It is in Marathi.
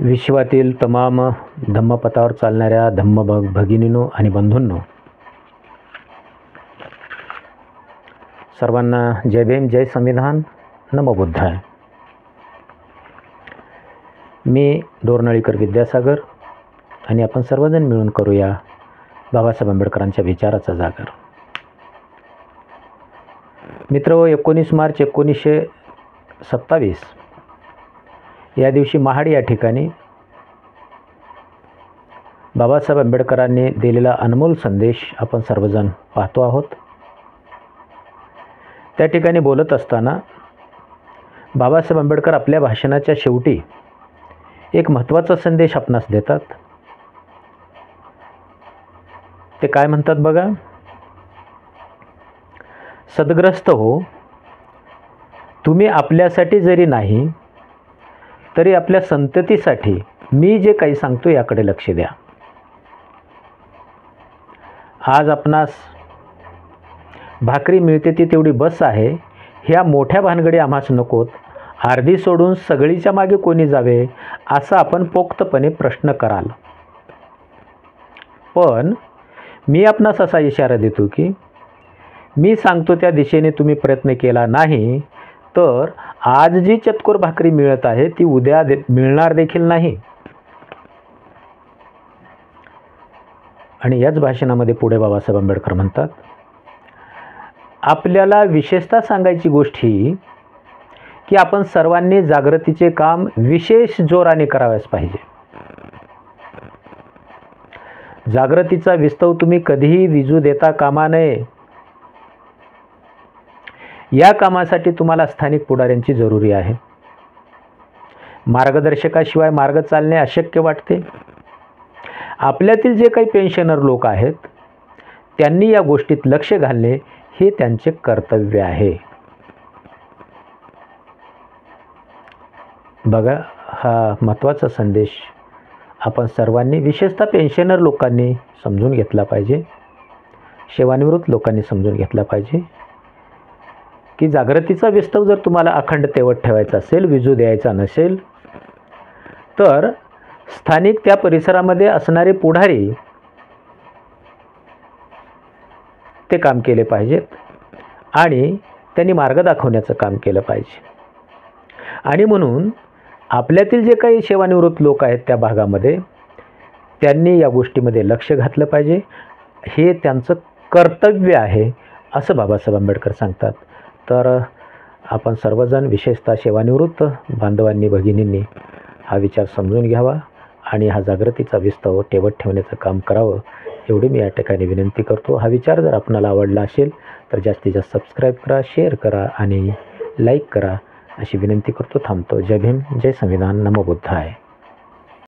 विश्वातील तमाम धम्मपथावर चालणाऱ्या भगिनींनो आणि बंधूंनो, सर्वांना जय भीम, जय संविधान, नमो बुद्धाय. मी दोरनळीकर विद्यासागर आणि आपण सर्वजण मिळून करूया बाबासाहेब आंबेडकरांच्या विचाराचा जागर. मित्रहो, 19 मार्च 1927 या दिवशी महाड या ठिकाणी बाबासाहेब आंबेडकरांनी दिलेला अनमोल संदेश आपण सर्वजण पाहतो आहोत. त्या ठिकाणी बोलत असताना बाबासाहेब आंबेडकर आपल्या भाषणाच्या शेवटी एक महत्त्वाचा संदेश आपणास देतात. ते काय म्हणतात बघा. सद्ग्रस्त हो, तुम्ही आपल्यासाठी जरी नाही तरी आपल्या संततीसाठी मी जे काही सांगतो याकडे लक्ष द्या. आज आपणास भाकरी मिळते ती तेवढी बस आहे, ह्या मोठ्या भानगडी आम्हास नकोत. अर्धी सोडून सगळीच्या मागे कोणी जावे असा आपण पोक्तपणे प्रश्न कराल. पण मी आपणास असा इशारा देतो की मी सांगतो त्या दिशेने तुम्ही प्रयत्न केला नाही तर आज जी चतकोर भाकरी मिळत आहे ती उद्या मिळणार देखील नाही. आणि याच भाषणामध्ये पुढे बाबासाहेब आंबेडकर म्हणतात, आपल्याला विशेषतः सांगायची गोष्ट ही की आपण सर्वांनी जागृतीचे काम विशेष जोराने करावयास पाहिजे. जागृतीचा विस्तव तुम्ही कधीही विजू देता कामा नये. या कामासाठी तुम्हाला स्थानिक पुढाऱ्यांची जरुरी आहे. मार्गदर्शकाशिवाय मार्ग चालणे अशक्य वाटते. आपल्यातील जे काही पेन्शनर लोक आहेत त्यांनी या गोष्टीत लक्ष घालणे हे त्यांचे कर्तव्य आहे. बघा, हा महत्त्वाचा संदेश आपण सर्वांनी, विशेषतः पेन्शनर लोकांनी समजून घेतला पाहिजे. सेवानिवृत्त लोकांनी समजून घेतला पाहिजे की जागृतीचा विस्तव जर तुम्हाला अखंड तेवत ठेवायचा असेल, विजू द्यायचा नसेल, तर स्थानिक त्या परिसरामध्ये असणारे पुढारी ते काम केले पाहिजेत आणि त्यांनी मार्ग दाखवण्याचं काम केलं पाहिजे. आणि म्हणून आपल्यातील जे काही सेवानिवृत्त लोक आहेत त्या भागामध्ये त्यांनी या गोष्टीमध्ये लक्ष घातलं पाहिजे. हे त्यांचं कर्तव्य आहे असं बाबासाहेब आंबेडकर सांगतात. तर आपण सर्वजण, विशेषतः सेवानिवृत्त बांधवांनी, भगिनींनी हा विचार समजून घ्यावा आणि हा जागृतीचा विस्तव तेवत ठेवण्याचं काम करावं एवढी मी या ठिकाणी विनंती करतो. हा विचार जर आपणाला आवडला असेल तर जास्तीत जास्त सबस्क्राईब करा, शेअर करा आणि लाईक करा अशी विनंती करतो. थांबतो. जय भीम, जय संविधान, नमो बुद्धाय.